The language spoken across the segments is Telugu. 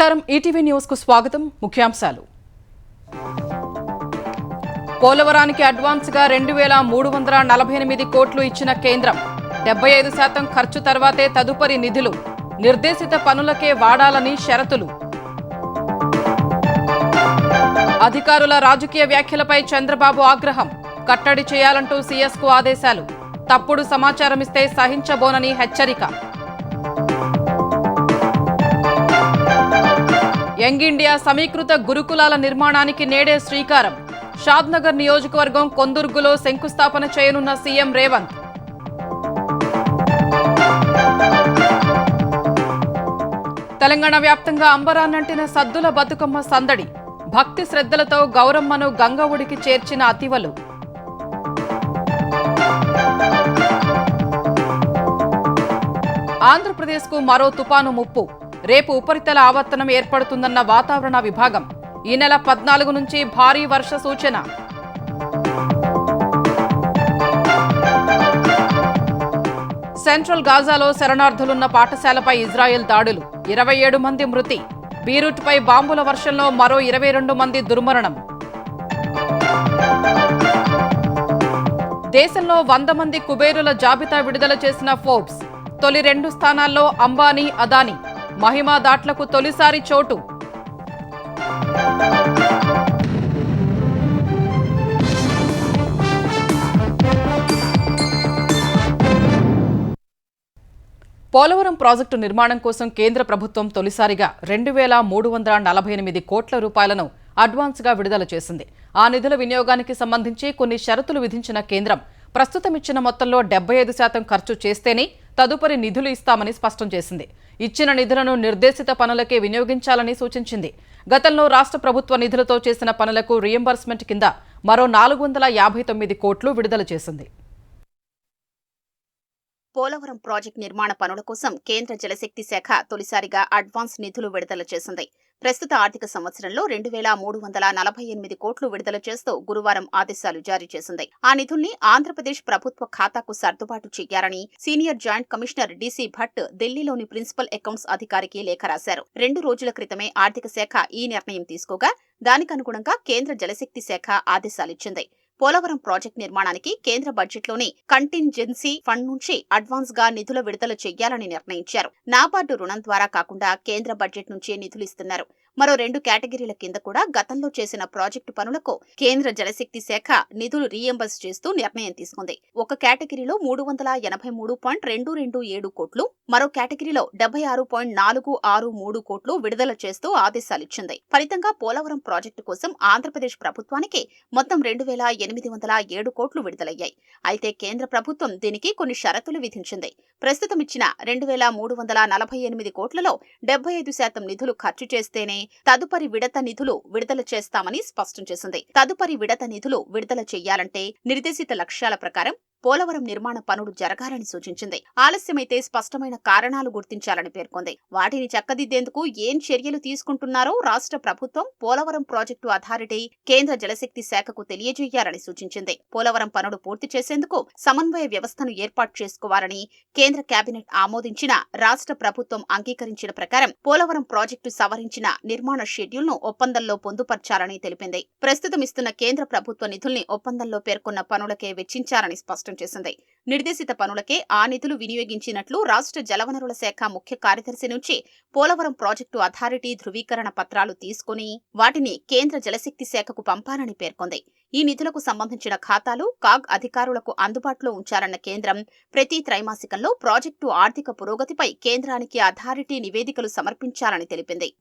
నమస్కారం ఈటీవీ న్యూస్ కు స్వాగతం ముఖ్యాంశాలు పోలవరానికి అడ్వాన్స్ గా 2348 కోట్లు ఇచ్చిన కేంద్రం 75% ఖర్చు తర్వాతే తదుపరి నిధులు నిర్దేశిత పనులకే వాడాలని షరతులు అధికారుల రాజకీయ వ్యాఖ్యలపై చంద్రబాబు ఆగ్రహం కట్టడి చేయాలంటూ సీఎస్ కు ఆదేశాలు తప్పుడు సమాచారం ఇస్తే సహించబోనని హెచ్చరిక యంగ్ ఇండియా సమీకృత గురుకులాల నిర్మాణానికి నేడే శ్రీకారం షాద్నగర్ నియోజకవర్గం కొందుర్గులో శంకుస్థాపన చేయనున్న సీఎం రేవంత్ తెలంగాణ వ్యాప్తంగా అంబరాన్నంటిన సద్దుల బతుకమ్మ సందడి భక్తి శ్రద్ధలతో గౌరమ్మను గంగవుడికి చేర్చిన అతివలు ఆంధ్రప్రదేశ్కు మరో తుపాను ముప్పు రేపు ఉపరితల ఆవర్తనం ఏర్పడుతుందన్న వాతావరణ విభాగం ఈ నెల 14 నుంచి భారీ వర్ష సూచన సెంట్రల్ గాజాలో శరణార్థులున్న పాఠశాలపై ఇజ్రాయెల్ దాడులు 27 మంది మృతి బీరూట్పై బాంబుల వర్షంలో మరో 22 మంది దుర్మరణం దేశంలో 100 మంది కుబేరుల జాబితా విడుదల చేసిన ఫోర్బ్స్ తొలి 2 స్థానాల్లో అంబానీ అదానీ మహిమా దాట్లకు తొలిసారి చోటు పోలవరం ప్రాజెక్టు నిర్మాణం కోసం కేంద్ర ప్రభుత్వం తొలిసారిగా 2348 కోట్ల రూపాయలను అడ్వాన్స్గా విడుదల చేసింది. ఆ నిధుల వినియోగానికి సంబంధించి కొన్ని షరతులు విధించిన కేంద్రం ప్రస్తుతం ఇచ్చిన మొత్తంలో 75% ఖర్చు చేస్తేనే తదుపరి నిధులు ఇస్తామని స్పష్టం చేసింది. ఇచ్చిన నిధులను నిర్దేశిత పనులకే వినియోగించాలని సూచించింది. గతంలో రాష్ట్ర ప్రభుత్వ నిధులతో చేసిన పనులకు రీయింబర్స్మెంట్ కింద మరో 459 కోట్లు విడుదల చేసింది. పోలవరం ప్రాజెక్టు నిర్మాణ పనుల కోసం కేంద్ర జలశక్తి శాఖ తొలిసారిగా అడ్వాన్స్ నిధులు విడుదల చేసింది. ప్రస్తుత ఆర్థిక సంవత్సరంలో 2348 కోట్లు విడుదల చేస్తూ గురువారం ఆదేశాలు జారీ చేసింది. ఆ నిధుల్ని ఆంధ్రప్రదేశ్ ప్రభుత్వ ఖాతాకు సర్దుబాటు చేయాలని senior joint commissioner DC Bhat ఢిల్లీలోని ప్రిన్సిపల్ అకౌంట్స్ అధికారికి లేఖ రాశారు. 2 రోజుల క్రితమే ఆర్థిక శాఖ ఈ నిర్ణయం తీసుకోగా దానికనుగుణంగా కేంద్ర జలశక్తి శాఖ ఆదేశాలిచ్చింది. పోలవరం ప్రాజెక్టు నిర్మాణానికి కేంద్ర బడ్జెట్లోని కంటింజెన్సీ ఫండ్ నుంచి అడ్వాన్స్ గా నిధుల విడుదల చేయాలని నిర్ణయించారు. నాబార్డు రుణం ద్వారా కాకుండా కేంద్ర బడ్జెట్ నుంచే నిధులు ఇస్తున్నారు. మరో 2 కేటగిరీల కింద కూడా గతంలో చేసిన ప్రాజెక్టు పనులకు కేంద్ర జలశక్తి శాఖ నిధులు రీయింబర్స్ చేస్తూ నిర్ణయం తీసుకుంది. ఒక కేటగిరీలో 383.227 కోట్లు, మరో కేటగిరీలో 76.463 కోట్లు విడుదల చేస్తూ ఆదేశాలిచ్చింది. ఫలితంగా పోలవరం ప్రాజెక్టు కోసం ఆంధ్రప్రదేశ్ ప్రభుత్వానికి మొత్తం 2807 కోట్లు విడుదలయ్యాయి. అయితే కేంద్ర ప్రభుత్వం దీనికి కొన్ని షరతులు విధించింది. ప్రస్తుతం ఇచ్చిన 2348 కోట్లలో 75% నిధులు ఖర్చు చేస్తేనే తదుపరి విడత నిధులు విడుదల చేస్తామని స్పష్టం చేసింది. తదుపరి విడత నిధులు విడుదల చేయాలంటే నిర్దేశిత లక్ష్యాల ప్రకారం పోలవరం నిర్మాణ పనులు జరగాలని సూచించింది. ఆలస్యమైతే స్పష్టమైన కారణాలు గుర్తించాలని పేర్కొంది. వాటిని చక్కదిద్దేందుకు ఏం చర్యలు తీసుకుంటున్నారో రాష్ట్ర ప్రభుత్వం పోలవరం ప్రాజెక్టు అథారిటీ కేంద్ర జలశక్తి శాఖకు తెలియజేయాలని సూచించింది. పోలవరం పనులు పూర్తి చేసేందుకు సమన్వయ వ్యవస్థను ఏర్పాటు చేసుకోవాలని కేంద్ర కేబినెట్ ఆమోదించిన రాష్ట్ర ప్రభుత్వం అంగీకరించిన ప్రకారం పోలవరం ప్రాజెక్టు సవరించిన నిర్మాణ షెడ్యూల్ ను ఒప్పందంలో పొందుపర్చాలని తెలిపింది. ప్రస్తుతం ఇస్తున్న కేంద్ర ప్రభుత్వ నిధుల్ని ఒప్పందంలో పేర్కొన్న పనులకే వెచ్చించాలని స్పష్టం చేసింది. నిర్దేశిత పనులకే ఆ నిధులు వినియోగించినట్లు రాష్ట్ర జలవనరుల శాఖ ముఖ్య కార్యదర్శి నుంచి పోలవరం ప్రాజెక్టు అథారిటీ ధృవీకరణ పత్రాలు తీసుకుని వాటిని కేంద్ర జలశక్తి శాఖకు పంపాలని పేర్కొంది. ఈ నిధులకు సంబంధించిన ఖాతాలు కాగ్ అధికారులకు అందుబాటులో ఉంచాలన్న కేంద్రం ప్రతి త్రైమాసికంలో ప్రాజెక్టు ఆర్థిక పురోగతిపై కేంద్రానికి అథారిటీ నివేదికలు సమర్పించాలని తెలిపింది.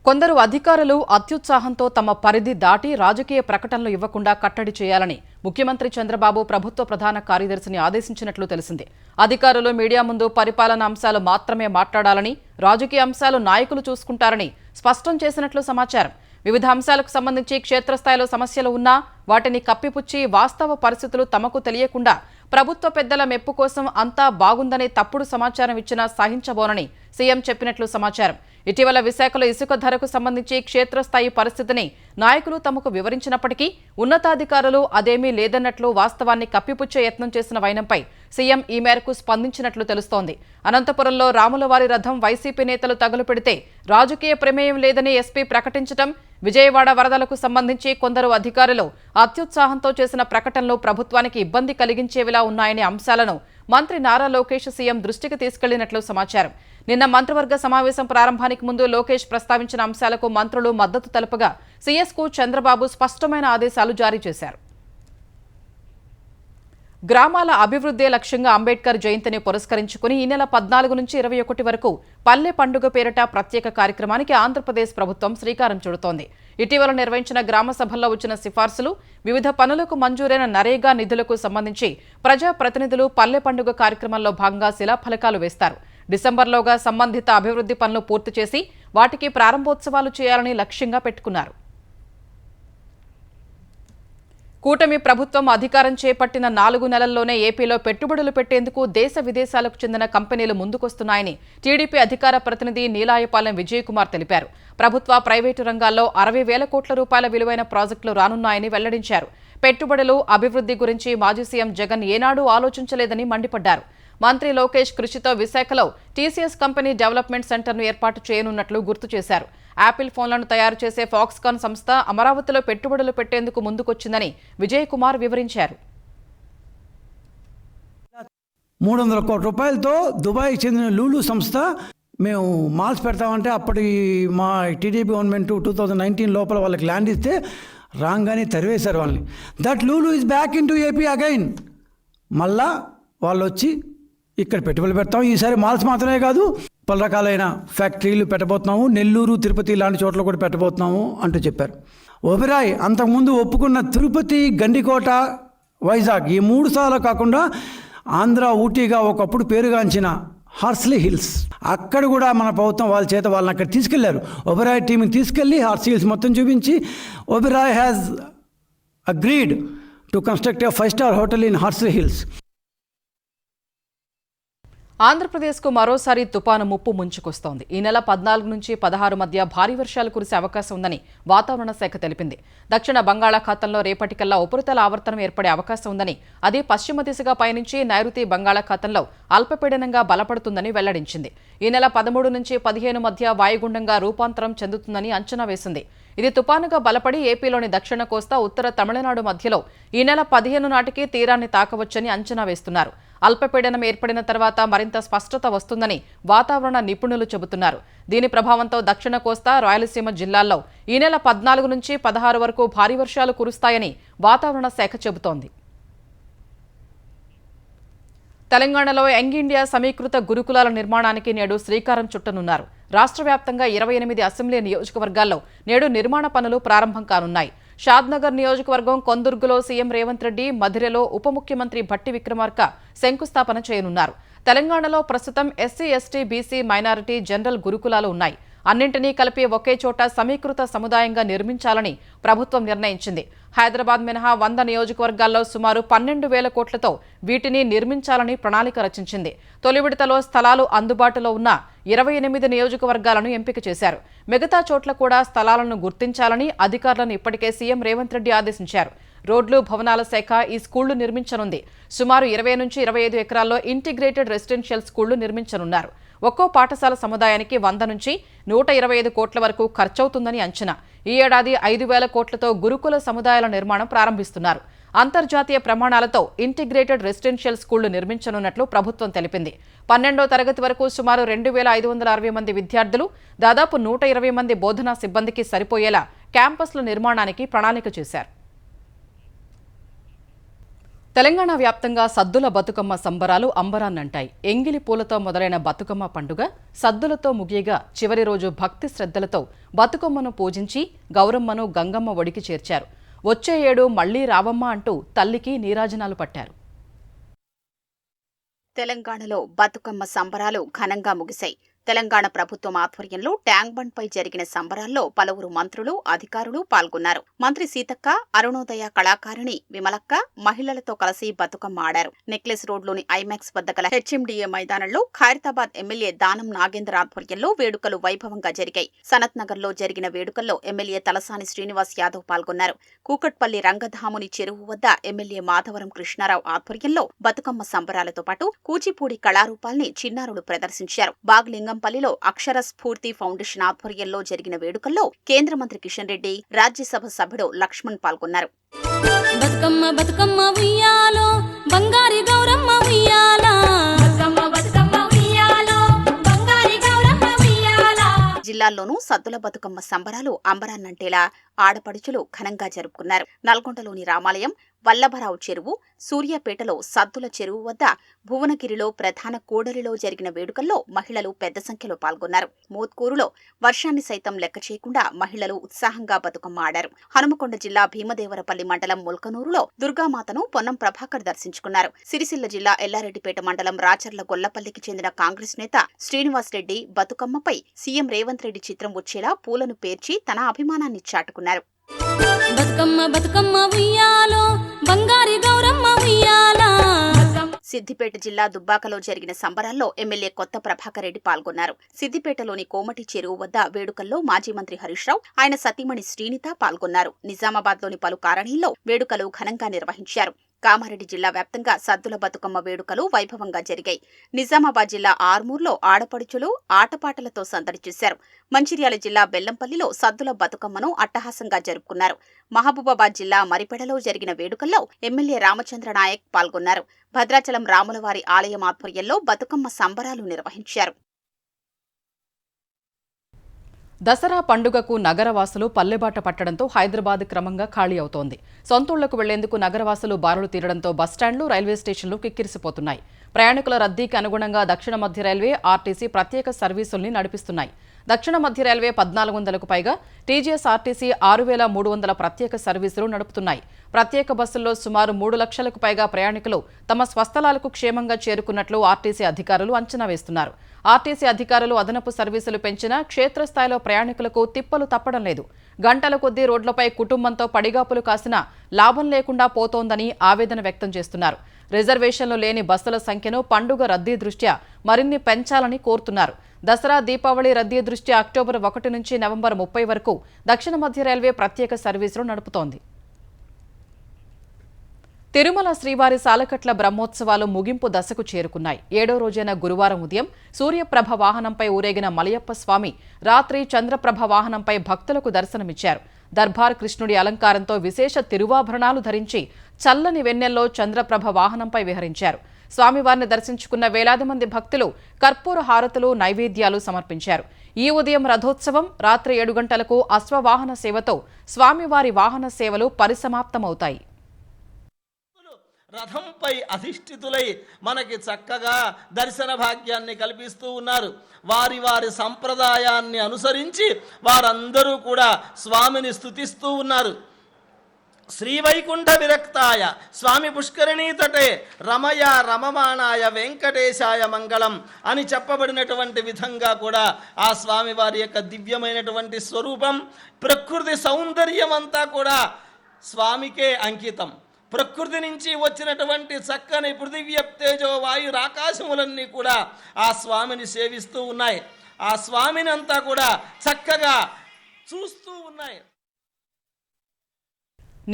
కొందరు అధికారులు అత్యుత్సాహంతో తమ పరిధి దాటి రాజకీయ ప్రకటనలు ఇవ్వకుండా కట్టడి చేయాలని ముఖ్యమంత్రి చంద్రబాబు ప్రభుత్వ ప్రధాన కార్యదర్శిని ఆదేశించినట్లు తెలిసింది. అధికారులు మీడియా ముందు పరిపాలన అంశాలు మాత్రమే మాట్లాడాలని, రాజకీయ అంశాలు నాయకులు చూసుకుంటారని స్పష్టం చేసినట్లు సమాచారం. వివిధ అంశాలకు సంబంధించి క్షేత్రస్థాయిలో సమస్యలు ఉన్నా వాటిని కప్పిపుచ్చి వాస్తవ పరిస్థితులు తమకు తెలియకుండా ప్రభుత్వ పెద్దల మెప్పు కోసం అంతా బాగుందనే తప్పుడు సమాచారం ఇచ్చినా సహించబోనని సీఎం చెప్పినట్లు సమాచారం. ఇటీవల విశాఖలో ఇసుక ధరకు సంబంధించి క్షేత్రస్థాయి పరిస్థితిని నాయకులు తమకు వివరించినప్పటికీ ఉన్నతాధికారులు అదేమీ లేదన్నట్లు వాస్తవాన్ని కప్పిపుచ్చే యత్నం చేసిన వైనంపై సీఎం ఈ మేరకు స్పందించినట్లు తెలుస్తోంది. అనంతపురంలో రాములవారి రథం వైసీపీ నేతలు తగులుపెడితే రాజకీయ ప్రమేయం లేదని ఎస్పీ ప్రకటించడం, విజయవాడ వరదలకు సంబంధించి కొందరు అధికారులు అత్యుత్సాహంతో చేసిన ప్రకటనలు ప్రభుత్వానికి ఇబ్బంది కలిగించేవిలా ఉన్నాయనే అంశాలను మంత్రి నారా లోకేష్ సీఎం దృష్టికి తీసుకెళ్లినట్లు సమాచారం. నిన్న మంత్రివర్గ సమావేశం ప్రారంభానికి ముందు లోకేష్ ప్రస్తావించిన అంశాలకు మంత్రులు మద్దతు తెలుపగా సీఎస్కు చంద్రబాబు స్పష్టమైన ఆదేశాలు జారీ చేశారు. గ్రామాల అభివృద్ధే లక్ష్యంగా అంబేద్కర్ జయంతిని పురస్కరించుకుని ఈ నెల 14 నుంచి 21 వరకు పల్లె పండుగ పేరిట ప్రత్యేక కార్యక్రమానికి ఆంధ్రప్రదేశ్ ప్రభుత్వం శ్రీకారం చుడుతోంది. ఇటీవల నిర్వహించిన గ్రామ సభల్లో వచ్చిన సిఫార్సులు, వివిధ పనులకు మంజూరైన నరేగా నిధులకు సంబంధించి ప్రజాప్రతినిధులు పల్లె పండుగ కార్యక్రమంలో భాగంగా శిలాఫలకాలు వేస్తారు. డిసెంబర్లోగా సంబంధిత అభివృద్ధి పనులు పూర్తి చేసి వాటికి ప్రారంభోత్సవాలు చేయాలని లక్ష్యంగా పెట్టుకున్నారు. కూటమి ప్రభుత్వం అధికారం చేపట్టిన 4 నెలల్లోనే ఏపీలో పెట్టుబడులు పెట్టేందుకు దేశ విదేశాలకు చెందిన కంపెనీలు ముందుకొస్తున్నాయని టీడీపీ అధికార ప్రతినిధి నీలాయపాలెం విజయ్ కుమార్ తెలిపారు. ప్రభుత్వ, ప్రైవేటు రంగాల్లో 60,000 కోట్ల రూపాయల విలువైన ప్రాజెక్టులు రానున్నాయని వెల్లడించారు. పెట్టుబడులు, అభివృద్ధి గురించి మాజీ సీఎం జగన్ ఏనాడూ ఆలోచించలేదని మండిపడ్డారు. మంత్రి లోకేష్ కృషితో విశాఖలో టీసీఎస్ కంపెనీ డెవలప్మెంట్ సెంటర్ను ఏర్పాటు చేయనున్నట్లు గుర్తు చేశారు. యాపిల్ ఫోన్లను తయారు చేసే ఫాక్స్కాన్ సంస్థ అమరావతిలో పెట్టుబడులు పెట్టేందుకు ముందుకొచ్చిందని విజయ్ కుమార్ వివరించారు. 300 కోట్ల రూపాయలతో దుబాయ్కి చెందిన లూలు సంస్థ మేము మాల్స్ పెడతామంటే అప్పటి మా టీడీపీ గవర్నమెంట్ 2019 లోపల వాళ్ళకి ల్యాండ్ ఇస్తే రాగానే తరివేశారు వాళ్ళని. That Lulu is back in to AP again. మళ్ళా వాళ్ళు వచ్చి ఇక్కడ పెట్టుబడులు పెడతాం. ఈసారి మాల్స్ మాత్రమే కాదు, పలు రకాలైన ఫ్యాక్టరీలు పెట్టబోతున్నాము, నెల్లూరు, తిరుపతి లాంటి చోట్ల కూడా పెట్టబోతున్నాము అంటూ చెప్పారు. ఒబెరాయ్ అంతకుముందు ఒప్పుకున్న తిరుపతి, గండికోట, వైజాగ్ ఈ 3 సార్లు కాకుండా ఆంధ్ర, ఊటీగా ఒకప్పుడు పేరుగాంచిన హార్స్లీ హిల్స్ అక్కడ కూడా మన ప్రభుత్వం వాళ్ళ చేత వాళ్ళని అక్కడ తీసుకెళ్లారు. ఒబెరాయ్ టీంని తీసుకెళ్లి హార్స్లీ హిల్స్ మొత్తం చూపించి Oberoi has agreed to construct a 5-star hotel in Horsley hills. ఆంధ్రప్రదేశ్కు మరోసారి తుపాను ముప్పు ముంచుకొస్తోంది. ఈ నెల 14 నుంచి 16 మధ్య భారీ వర్షాలు కురిసే అవకాశం ఉందని వాతావరణ శాఖ తెలిపింది. దక్షిణ బంగాళాఖాతంలో రేపటికల్లా ఉపరితల ఆవర్తనం ఏర్పడే అవకాశం ఉందని, అది పశ్చిమ దిశగా పయనించి నైరుతి బంగాళాఖాతంలో అల్పపీడనంగా బలపడుతుందని వెల్లడించింది. ఈ నెల 13 నుంచి 15 మధ్య వాయుగుండంగా రూపాంతరం చెందుతుందని అంచనా వేసింది. ఇది తుపానుగా బలపడి ఏపీలోని దక్షిణ కోస్తా, ఉత్తర తమిళనాడు మధ్యలో ఈ నెల 15 నాటికి తీరాన్ని తాకవచ్చని అంచనా వేస్తున్నారు. అల్పపీడనం ఏర్పడిన తర్వాత మరింత స్పష్టత వస్తుందని వాతావరణ నిపుణులు చెబుతున్నారు. దీని ప్రభావంతో దక్షిణ కోస్తా, రాయలసీమ జిల్లాల్లో ఈ నెల 14 నుంచి 16 వరకు భారీ వర్షాలు కురుస్తాయని వాతావరణ శాఖ చెబుతోంది. తెలంగాణలో యంగ్ ఇండియా సమీకృత గురుకులాల నిర్మాణానికి నేడు శ్రీకారం చుట్టనున్నారు. రాష్ట్ర వ్యాప్తంగా 28 అసెంబ్లీ నియోజకవర్గాల్లో నేడు నిర్మాణ పనులు ప్రారంభం కానున్నాయి. షాద్నగర్ నియోజకవర్గం కొందుర్గులో సీఎం రేవంత్ రెడ్డి, మధిరలో ఉప ముఖ్యమంత్రి భట్టి విక్రమార్క శంకుస్థాపన చేయనున్నారు. తెలంగాణలో ప్రస్తుతం SC, ST, BC, minority, general గురుకులాలు ఉన్నాయి. అన్నింటినీ కలిపి ఒకే చోట సమీకృత సముదాయంగా నిర్మించాలని ప్రభుత్వం నిర్ణయించింది. హైదరాబాద్ మినహా 100 నియోజకవర్గాల్లో సుమారు 12,000 కోట్లతో వీటిని నిర్మించాలని ప్రణాళిక రచించింది. తొలి విడతలో స్థలాలు అందుబాటులో ఉన్న 28 నియోజకవర్గాలను ఎంపిక చేశారు. మిగతా చోట్ల కూడా స్థలాలను గుర్తించాలని అధికారులను ఇప్పటికే సీఎం రేవంత్ రెడ్డి ఆదేశించారు. రోడ్లు, భవనాల శాఖ ఈ స్కూళ్లు నిర్మించనుంది. సుమారు 20 నుంచి 25 ఎకరాల్లో ఇంటిగ్రేటెడ్ రెసిడెన్షియల్ స్కూళ్లు నిర్మించనున్నారు. ఒక్కో పాఠశాల సముదాయానికి 100 నుంచి 125 కోట్ల వరకు ఖర్చవుతుందని అంచనా. ఈ ఏడాది 5,000 కోట్లతో గురుకుల సముదాయాల నిర్మాణం ప్రారంభిస్తున్నారు. అంతర్జాతీయ ప్రమాణాలతో ఇంటిగ్రేటెడ్ రెసిడెన్షియల్ స్కూళ్లు నిర్మించనున్నట్లు ప్రభుత్వం తెలిపింది. 12వ తరగతి వరకు సుమారు 2,560 మంది విద్యార్థులు, దాదాపు 120 మంది బోధనా సిబ్బందికి సరిపోయేలా క్యాంపస్ల నిర్మాణానికి ప్రణాళిక చేశారు. తెలంగాణ వ్యాప్తంగా సద్దుల బతుకమ్మ సంబరాలు అంబరాన్నంటాయి. ఎంగిలి పూలతో మొదలైన బతుకమ్మ పండుగ సద్దులతో ముగియగా చివరి రోజు భక్తి శ్రద్ధలతో బతుకమ్మను పూజించి గౌరమ్మను గంగమ్మ ఒడికి చేర్చారు. వచ్చే ఏడు మళ్లీ రావమ్మ అంటూ తల్లికి నీరాజనాలు పట్టారు. తెలంగాణలో బతుకమ్మ సంబరాలు ఘనంగా ముగిశాయి. తెలంగాణ ప్రభుత్వం ఆధ్వర్యంలో ట్యాంక్ బండ్ పై జరిగిన సంబరాల్లో పలువురు మంత్రులు, అధికారులు పాల్గొన్నారు. మంత్రి సీతక్క, అరుణోదయ కళాకారిణి విమలక్క మహిళలతో కలిసి బతుకమ్మ ఆడారు. నెక్లెస్ రోడ్లోని ఐమాక్స్ వద్ద గల హెచ్ఎండిఏ మైదానంలో ఖైరతాబాద్ ఎమ్మెల్యే దానం నాగేంద్ర ఆధ్వర్యంలో వేడుకలు వైభవంగా జరిగాయి. సనత్ నగర్ లో జరిగిన వేడుకల్లో ఎమ్మెల్యే తలసాని శ్రీనివాస్ యాదవ్ పాల్గొన్నారు. కూకట్పల్లి రంగధాముని చెరువు వద్ద ఎమ్మెల్యే మాధవరం కృష్ణారావు ఆధ్వర్యంలో బతుకమ్మ సంబరాలతో పాటు కూచిపూడి కళారూపాల్ని చిన్నారులు ప్రదర్శించారు. బాగ్లింగంపల్లిలో అక్షర స్ఫూర్తి ఫౌండేషన్ ఆధ్వర్యంలో జరిగిన వేడుకల్లో కేంద్ర మంత్రి కిషన్ రెడ్డి, రాజ్యసభ సభ్యుడు లక్ష్మణ్ పాల్గొన్నారు. బతుకమ్మ బతుకమ్మ ఉయ్యాలో బంగారి గౌరమ్మ ఉయ్యాలా, బతుకమ్మ బతుకమ్మ ఉయ్యాలో బంగారి గౌరమ్మ ఉయ్యాలా. జిల్లాల్లోనూ సద్దుల బతుకమ్మ సంబరాలు అంబరాన్నంటేలా ఆడపడుచులు ఘనంగా జరుపుకున్నారు. నల్గొండలోని రామాలయం, వల్లభరావు చెరువు, సూర్యాపేటలో సద్దుల చెరువు వద్ద, భువనగిరిలో ప్రధాన కూడలిలో జరిగిన వేడుకల్లో మహిళలు పెద్ద సంఖ్యలో పాల్గొన్నారు. మోత్కూరులో వర్షాన్ని సైతం లెక్క చేయకుండా మహిళలు ఉత్సాహంగా బతుకమ్మ ఆడారు. హనుమకొండ జిల్లా భీమదేవరపల్లి మండలం ముల్కనూరులో దుర్గామాతను పొన్నం ప్రభాకర్ దర్శించుకున్నారు. సిరిసిల్ల జిల్లా ఎల్లారెడ్డిపేట మండలం రాచర్ల గొల్లపల్లికి చెందిన కాంగ్రెస్ నేత శ్రీనివాస్ రెడ్డి బతుకమ్మపై సీఎం రేవంత్ రెడ్డి చిత్రం వచ్చేలా పూలను పేర్చి తన అభిమానాన్ని చాటుకున్నారు. బతుకమ్మ బతుకమ్మ ఉయ్యాలో బంగారి గౌరమ్మ ఉయ్యాలా. సిద్దిపేట జిల్లా దుబ్బాకలో జరిగిన సంబరాల్లో ఎమ్మెల్యే కొత్త ప్రభాకర్ రెడ్డి పాల్గొన్నారు. సిద్దిపేటలోని కోమటి చెరువు వద్ద వేడుకల్లో మాజీ మంత్రి హరీష్ రావు, ఆయన సతీమణి శ్రీనిత పాల్గొన్నారు. నిజామాబాద్లోని పలు కాలనీల్లో వేడుకలు ఘనంగా నిర్వహించారు. కామారెడ్డి జిల్లా వ్యాప్తంగా సద్దుల బతుకమ్మ వేడుకలు వైభవంగా జరిగాయి. నిజామాబాద్ జిల్లా ఆర్మూర్లో ఆడపడుచులు ఆటపాటలతో సందడి చేశారు. మంచిర్యాల జిల్లా బెల్లంపల్లిలో సద్దుల బతుకమ్మను అట్టహాసంగా జరుపుకున్నారు. మహబూబాబాద్ జిల్లా మరిపెడలో జరిగిన వేడుకల్లో ఎమ్మెల్యే రామచంద్ర నాయక్ పాల్గొన్నారు. భద్రాచలం రాములవారి ఆలయం ఆధ్వర్యంలో బతుకమ్మ సంబరాలు నిర్వహించారు. దసరా పండుగకు నగరవాసులు పల్లెబాట పట్టడంతో హైదరాబాద్ క్రమంగా ఖాళీ అవుతోంది. సొంతూళ్లకు వెళ్లేందుకు నగరవాసులు బారులు తీరడంతో బస్టాండ్లు, రైల్వే స్టేషన్లు కిక్కిరిసిపోతున్నాయి. ప్రయాణికుల రద్దీకి అనుగుణంగా దక్షిణ మధ్య రైల్వే, ఆర్టీసీ ప్రత్యేక సర్వీసుల్ని నడిపిస్తున్నాయి. దక్షిణ మధ్య రైల్వే 1400కు పైగా, టీజీఎస్ ఆర్టీసీ 6300 ప్రత్యేక సర్వీసులు నడుపుతున్నాయి. ప్రత్యేక బస్సుల్లో సుమారు 3 లక్షలకు పైగా ప్రయాణికులు తమ స్వస్థలాలకు క్షేమంగా చేరుకున్నట్లు ఆర్టీసీ అధికారులు అంచనా వేస్తున్నారు. ఆర్టీసీ అధికారులు అదనపు సర్వీసులు పెంచినా క్షేత్రస్థాయిలో ప్రయాణికులకు తిప్పలు తప్పడం లేదు. గంటల కొద్దీ రోడ్లపై కుటుంబంతో పడిగాపులు కాసినా లాభం లేకుండా పోతోందని ఆవేదన వ్యక్తం చేస్తున్నారు. రిజర్వేషన్లు లేని బస్సుల సంఖ్యను పండుగ రద్దీ దృష్ట్యా మరిన్ని పెంచాలని కోరుతున్నారు. దసరా, దీపావళి రద్దీ దృష్ట్యా అక్టోబర్ 1 నుంచి నవంబర్ 30 వరకు దక్షిణ మధ్య రైల్వే ప్రత్యేక సర్వీసులు నడుపుతోంది. తిరుమల శ్రీవారి సాలకట్ల బ్రహ్మోత్సవాలు ముగింపు దశకు చేరుకున్నాయి. 7వ రోజైన గురువారం ఉదయం సూర్యప్రభ వాహనంపై ఊరేగిన మలయప్ప స్వామి రాత్రి చంద్రప్రభ వాహనంపై భక్తులకు దర్శనమిచ్చారు. దర్బార్ కృష్ణుడి అలంకారంతో విశేష తిరువాభరణాలు ధరించి చల్లని వెన్నెల్లో చంద్రప్రభ వాహనంపై విహరించారు. స్వామివారిని దర్శించుకున్న వేలాది మంది భక్తులు కర్పూర హారతులు, నైవేద్యాలు సమర్పించారు. ఈ ఉదయం రథోత్సవం, రాత్రి 7 గంటలకు అశ్వవాహన సేవతో స్వామివారి వాహన సేవలు పరిసమాప్తమవుతాయి. రథంపై అధిష్ఠితులై మనకి చక్కగా దర్శన భాగ్యాన్ని కల్పిస్తూ ఉన్నారు. వారి వారి సంప్రదాయాన్ని అనుసరించి వారందరూ కూడా స్వామిని స్తుతిస్తూ ఉన్నారు. శ్రీవైకుంఠ విరక్తాయ స్వామి పుష్కరిణీ తటే రమయ రమమాణాయ వెంకటేశాయ మంగళం అని చెప్పబడినటువంటి విధంగా కూడా ఆ స్వామి వారి యొక్క దివ్యమైనటువంటి స్వరూపం, ప్రకృతి సౌందర్యం అంతా కూడా స్వామికే అంకితం. ప్రకృతి నుంచి వచ్చినటువంటి చక్కని పృథివ్యప్తేజో వాయు ఆకాశములన్నీ కూడా ఆ స్వామిని సేవిస్తూ ఉన్నాయి. ఆ స్వామిని అంతా కూడా చక్కగా చూస్తూ ఉన్నాయి.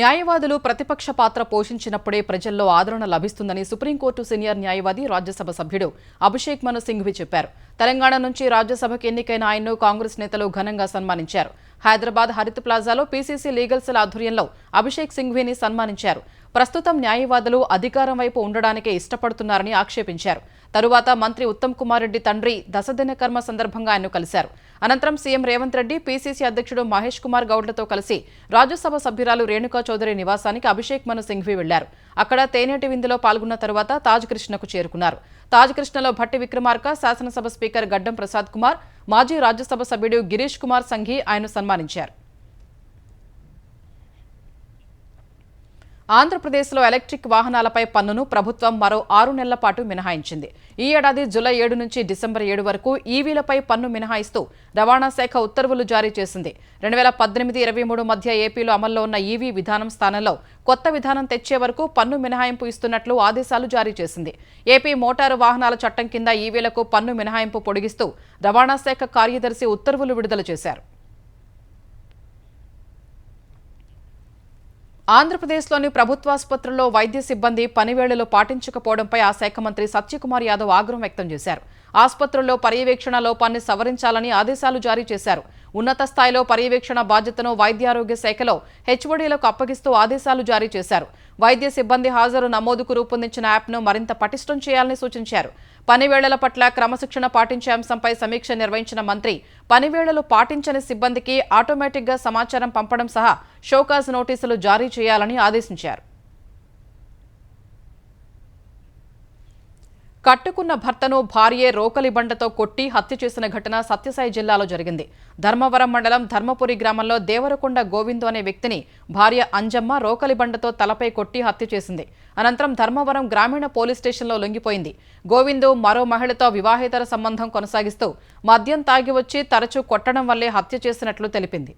న్యాయవాదులు ప్రతిపక్ష పాత్ర పోషించినప్పుడే ప్రజల్లో ఆదరణ లభిస్తుందని సుప్రీంకోర్టు సీనియర్ న్యాయవాది, రాజ్యసభ సభ్యుడు అభిషేక్ మను సింఘ్వి చెప్పారు. తెలంగాణ నుంచి రాజ్యసభకు ఎన్నికైన ఆయన్ను కాంగ్రెస్ నేతలు ఘనంగా సన్మానించారు. హైదరాబాద్ హరిత్ ప్లాజాలో పీసీసీ లీగల్ సెల్ ఆధ్వర్యంలో అభిషేక్ సింఘ్విని సన్మానించారు. ప్రస్తుతం న్యాయవాదులు అధికారం వైపు ఉండడానికే ఇష్టపడుతున్నారని ఆక్షేపించారు. తరువాత మంత్రి ఉత్తమ్ కుమార్ రెడ్డి తండ్రి దశదిన కర్మ సందర్భంగా ఆయన్ను కలిశారు. అనంతరం సీఎం రేవంత్ రెడ్డి, పీసీసీ అధ్యక్షుడు మహేష్ కుమార్ గౌడ్లతో కలిసి రాజ్యసభ సభ్యురాలు రేణుకా చౌదరి నివాసానికి అభిషేక్ మను సింఘ్వి వెళ్లారు. అక్కడ తేనేటి విందులో పాల్గొన్న తరువాత తాజ్ కృష్ణకు చేరుకున్నారు. తాజ్ కృష్ణలో భట్టి విక్రమార్క, శాసనసభ స్పీకర్ గడ్డం ప్రసాద్ కుమార్, మాజీ రాజ్యసభ సభ్యుడు గిరీష్ కుమార్ సంఘీ ఆయన్ను సన్మానించారు. ఆంధ్రప్రదేశ్లో ఎలక్ట్రిక్ వాహనాలపై పన్నును ప్రభుత్వం మరో 6 నెలల పాటు మినహాయించింది. ఈ ఏడాది జూలై 7 నుంచి డిసెంబర్ 7 వరకు ఈవీలపై పన్ను మినహాయిస్తూ రవాణా శాఖ ఉత్తర్వులు జారీ చేసింది. 2018-23 మధ్య ఏపీలో అమల్లో ఉన్న ఈవీ విధానం స్థానంలో కొత్త విధానం తెచ్చే వరకు పన్ను మినహాయింపు ఇస్తున్నట్లు ఆదేశాలు జారీ చేసింది. ఏపీ మోటారు వాహనాల చట్టం కింద ఈవీలకు పన్ను మినహాయింపు పొడిగిస్తూ రవాణా శాఖ కార్యదర్శి ఉత్తర్వులు విడుదల చేశారు. ఆంధ్రప్రదేశ్లోని ప్రభుత్వాసుపత్రుల్లో వైద్య సిబ్బంది పనివేళలు పాటించకపోవడంపై ఆ శాఖ మంత్రి సత్యకుమార్ యాదవ్ ఆగ్రహం వ్యక్తం చేశారు. ఆసుపత్రుల్లో పర్యవేక్షణ లోపాన్ని సవరించాలని ఆదేశాలు జారీ చేశారు. ఉన్నత స్థాయిలో పర్యవేక్షణ బాధ్యతను వైద్యారోగ్య శాఖలో హెచ్ఓడీలకు అప్పగిస్తూ ఆదేశాలు జారీ చేశారు. వైద్య సిబ్బంది హాజరు నమోదుకు రూపొందించిన యాప్ను మరింత పటిష్టం చేయాలని సూచించారు. పనివేళల పట్ల క్రమశిక్షణ పాటించే అంశంపై సమీక్ష నిర్వహించిన మంత్రి పనివేళలు పాటించని సిబ్బందికి ఆటోమేటిక్గా సమాచారం పంపడం సహా షోకాజ్ నోటీసులు జారీ చేయాలని ఆదేశించారు. కట్టుకున్న భర్తను భార్యే రోకలి బండతో కొట్టి హత్య చేసిన ఘటన సత్యసాయి జిల్లాలో జరిగింది. ధర్మవరం మండలం ధర్మపురి గ్రామంలో దేవరకొండ గోవిందు అనే వ్యక్తిని భార్య అంజమ్మ రోకలి బండతో తలపై కొట్టి హత్య చేసింది. అనంతరం ధర్మవరం గ్రామీణ పోలీస్ స్టేషన్లో లొంగిపోయింది. గోవిందు మరో మహిళతో వివాహేతర సంబంధం కొనసాగిస్తూ మద్యం తాగి వచ్చి తరచూ కొట్టడం వల్లే హత్య చేసినట్లు తెలిపింది.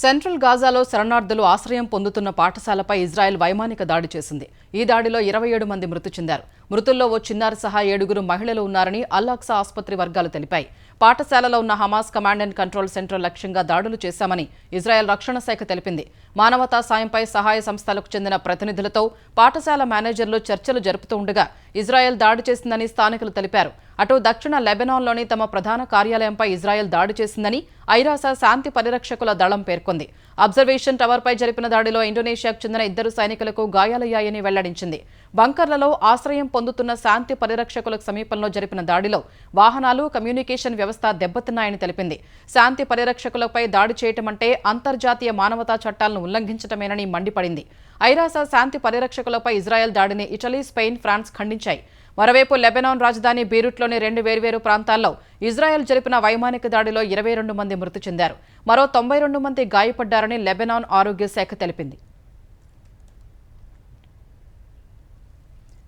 సెంట్రల్ గాజాలో శరణార్థులు ఆశ్రయం పొందుతున్న పాఠశాలపై ఇజ్రాయెల్ వైమానిక దాడి చేసింది. ఈ దాడిలో 27 మంది మృతి చెందారు. మృతుల్లో ఓ చిన్నారి సహా 7 మహిళలు ఉన్నారని అల్ అక్సా ఆసుపత్రి వర్గాలు తెలిపాయి. పాఠశాలలో ఉన్న Hamas command and control centre లక్ష్యంగా దాడులు చేశామని ఇజ్రాయెల్ రక్షణ శాఖ తెలిపింది. మానవతా సాయంపై సహాయ సంస్థలకు చెందిన ప్రతినిధులతో పాఠశాల మేనేజర్లు చర్చలు జరుపుతూ ఉండగా ఇజ్రాయెల్ దాడి చేసిందని స్థానికులు తెలిపారు. అటు దక్షిణ లెబనాన్లోని తమ ప్రధాన కార్యాలయంపై ఇజ్రాయెల్ దాడి చేసిందని ఐరాస శాంతి పరిరక్షకుల దళం పేర్కొంది. అబ్జర్వేషన్ టవర్పై జరిపిన దాడిలో ఇండోనేషియాకు చెందిన 2 సైనికులకు గాయాలయ్యాయని వెల్లడించింది. బంకర్లలో ఆశ్రయం పొందుతున్న శాంతి పరిరక్షకులకు సమీపంలో జరిపిన దాడిలో వాహనాలు, కమ్యూనికేషన్ వ్యవస్థ దెబ్బతిన్నాయని తెలిపింది. శాంతి పరిరక్షకులపై దాడి చేయటమంటే అంతర్జాతీయ మానవతా చట్టాలను ఉల్లంఘించటమేనని మండిపడింది. ఐరాస శాంతి పరిరక్షకులపై ఇజ్రాయెల్ దాడిని ఇటలీ, స్పెయిన్, ఫ్రాన్స్ ఖండించాయి. మరోవైపు లెబనాన్ రాజధాని బీరూట్లోని 2 వేర్వేరు ప్రాంతాల్లో ఇజ్రాయెల్ జరిపిన వైమానిక దాడిలో 22 మంది మృతి చెందారు. మరో 92 మంది గాయపడ్డారని లెబనాన్ ఆరోగ్య శాఖ తెలిపింది.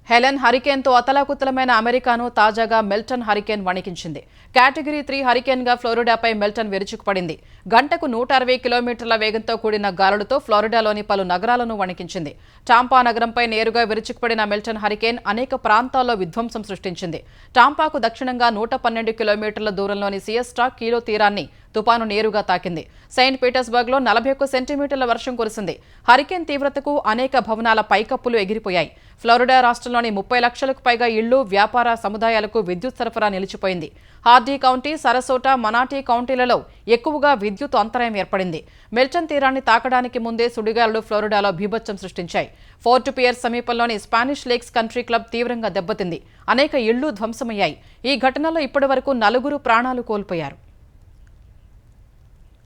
హెలెన్ హరికేన్తో అతలాకుతలమైన అమెరికాను తాజాగా మెల్టన్ హరికేన్ వణికించింది. కేటగిరీ 3 హరికేన్గా ఫ్లోరిడాపై మెల్టన్ విరుచుకుపడింది. గంటకు 160 కిలోమీటర్ల వేగంతో కూడిన గాలులతో ఫ్లోరిడాలోని పలు నగరాలను వణికించింది. టాంపా నగరంపై నేరుగా విరుచుకుపడిన మెల్టన్ హరికేన్ అనేక ప్రాంతాల్లో విధ్వంసం సృష్టించింది. టాంపాకు దక్షిణంగా 112 కిలోమీటర్ల దూరంలోని సియస్టా కీలో తీరాన్ని తుపాను నేరుగా తాకింది. సెయింట్ పీటర్స్బర్గ్లో 41 సెంటీమీటర్ల వర్షం కురిసింది. హరికేన్ తీవ్రతకు అనేక భవనాల పైకప్పులు ఎగిరిపోయాయి. ఫ్లోరిడా రాష్ట్రంలోని 30 లక్షలకు పైగా ఇళ్లు, వ్యాపార సముదాయాలకు విద్యుత్ సరఫరా నిలిచిపోయింది. హార్డీ కౌంటీ, సరసోటా, మనాటీ కౌంటీలలో ఎక్కువగా విద్యుత్ అంతరాయం ఏర్పడింది. మెల్టన్ తీరాన్ని తాకడానికి ముందే సుడిగాలులు ఫ్లోరిడాలో బీభత్సం సృష్టించాయి. ఫోర్ట్ పియర్స్ సమీపంలోని స్పానిష్ లేక్స్ కంట్రీ క్లబ్ తీవ్రంగా దెబ్బతింది. అనేక ఇళ్లు ధ్వంసమయ్యాయి. ఈ ఘటనలో ఇప్పటివరకు 4 ప్రాణాలు కోల్పోయారు.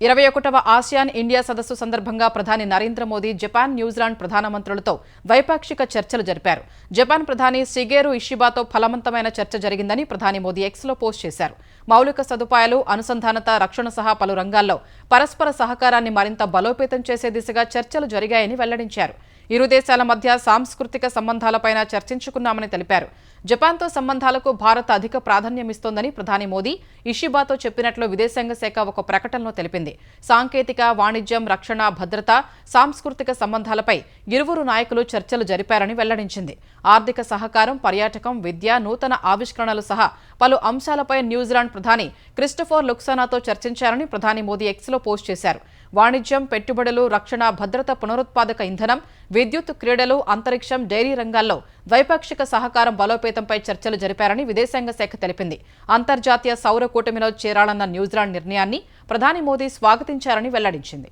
21వ ఆసియాన్ ఇండియా సదస్సు సందర్భంగా ప్రధాని నరేంద్ర మోదీ జపాన్, న్యూజిలాండ్ ప్రధానమంత్రులతో ద్వైపాక్షిక చర్చలు జరిపారు. జపాన్ ప్రధాని షిగేరు ఇషిబాతో ఫలవంతమైన చర్చ జరిగిందని ప్రధాని మోదీ ఎక్స్లో పోస్ట్ చేశారు. మౌలిక సదుపాయాలు, అనుసంధానత, రక్షణ సహా పలు రంగాల్లో పరస్పర సహకారాన్ని మరింత బలోపేతం చేసే దిశగా చర్చలు జరిగాయని వెల్లడించారు. ఇరు దేశాల మధ్య సాంస్కృతిక సంబంధాలపైన చర్చించుకున్నామని తెలిపారు. జపాన్తో సంబంధాలకు భారత్ అధిక ప్రాధాన్యమిస్తోందని ప్రధాని మోదీ ఇషిబాతో చెప్పినట్లు విదేశాంగ శాఖ ఒక ప్రకటనలో తెలిపింది. సాంకేతిక, వాణిజ్యం, రక్షణ, భద్రత, సాంస్కృతిక సంబంధాలపై ఇరువురు నాయకులు చర్చలు జరిపారని వెల్లడించింది. ఆర్థిక సహకారం, పర్యాటకం, విద్య, నూతన ఆవిష్కరణలు సహా పలు అంశాలపై న్యూజిలాండ్ ప్రధాని క్రిస్టోఫర్ లుక్సానాతో చర్చించారని ప్రధాని మోదీ ఎక్స్లో పోస్ట్ చేశారు. వాణిజ్యం, పెట్టుబడులు, రక్షణ, భద్రత, పునరుత్పాదక ఇంధనం, విద్యుత్, క్రీడలు, అంతరిక్షం, డైరీ రంగాల్లో ద్వైపాక్షిక సహకారం బలోపేతంపై చర్చలు జరిపారని విదేశాంగ శాఖ తెలిపింది. అంతర్జాతీయ సౌర కూటమిలో చేరాలన్న న్యూజిలాండ్ నిర్ణయాన్ని ప్రధాని మోదీ స్వాగతించారని వెల్లడించింది.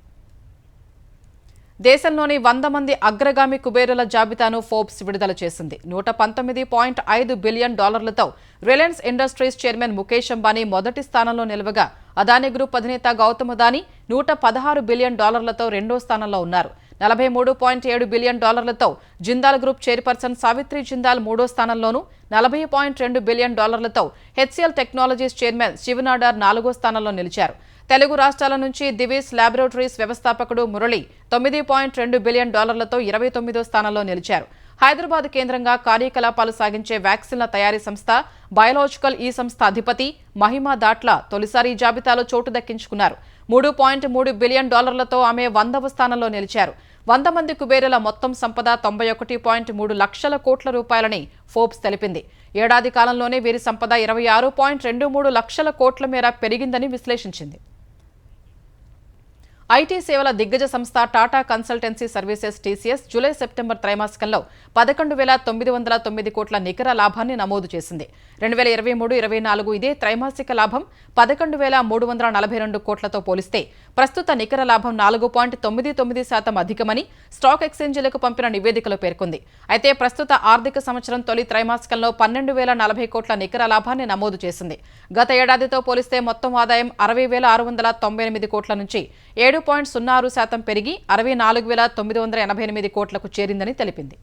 దేశంలోని 100 మంది అగ్రగామి కుబేరుల జాబితాను ఫోర్బ్స్ విడుదల చేసింది. $119.5 billion Reliance industries chairman Mukesh Ambani మొదటి స్థానంలో నిలవగా అదానీ గ్రూప్ అధినేత గౌతమ్ అదానీ $116 బిలియన్ రెండో స్థానంలో ఉన్నారు. $43.7 billion Jindal group chairperson Savitri Jindal మూడో స్థానంలోనూ, $40.2 billion HCL Technologies chairman Shiv Nadar 4గో స్థానంలో నిలిచారు. తెలుగు రాష్ట్రాల నుంచి దివీస్ ల్యాబొరేటరీస్ వ్యవస్థాపకుడు మురళి $9.2 బిలియన్ 29వ స్థానంలో నిలిచారు. హైదరాబాద్ కేంద్రంగా కార్యకలాపాలు సాగించే వ్యాక్సిన్ల తయారీ సంస్థ బయోలాజికల్ ఈ సంస్థ అధిపతి మహిమా దాట్ల తొలిసారి ఈ జాబితాలో చోటు దక్కించుకున్నారు. $3.3 బిలియన్ ఆమె 100వ స్థానంలో నిలిచారు. 100 మంది కుబేరుల మొత్తం సంపద 91.3 లక్షల కోట్ల రూపాయలని ఫోర్బ్స్ తెలిపింది. ఏడాది కాలంలోనే వీరి సంపద 26.23 లక్షల కోట్ల మేర పెరిగిందని విశ్లేషించింది. ఐటీ సేవల దిగ్గజ సంస్థ Tata consultancy services TCS July-September త్రైమాసికంలో 11,909 కోట్ల నికర లాభాన్ని నమోదు చేసింది. 2023-24 ఇదే త్రైమాసిక లాభం 11,342 కోట్లతో పోలిస్తే ప్రస్తుత నికర లాభం 4.99% అధికమని స్టాక్ ఎక్స్చేంజీలకు పంపిన నివేదికలో పేర్కొంది. అయితే ప్రస్తుత ఆర్థిక సంవత్సరం తొలి త్రైమాసికంలో 12,040 కోట్ల నికర లాభాన్ని నమోదు చేసింది. గత ఏడాదితో పోలిస్తే మొత్తం ఆదాయం 60,698 కోట్ల నుంచి 7.06% పెరిగి 64,988 కోట్లకు చేరిందని తెలిపింది.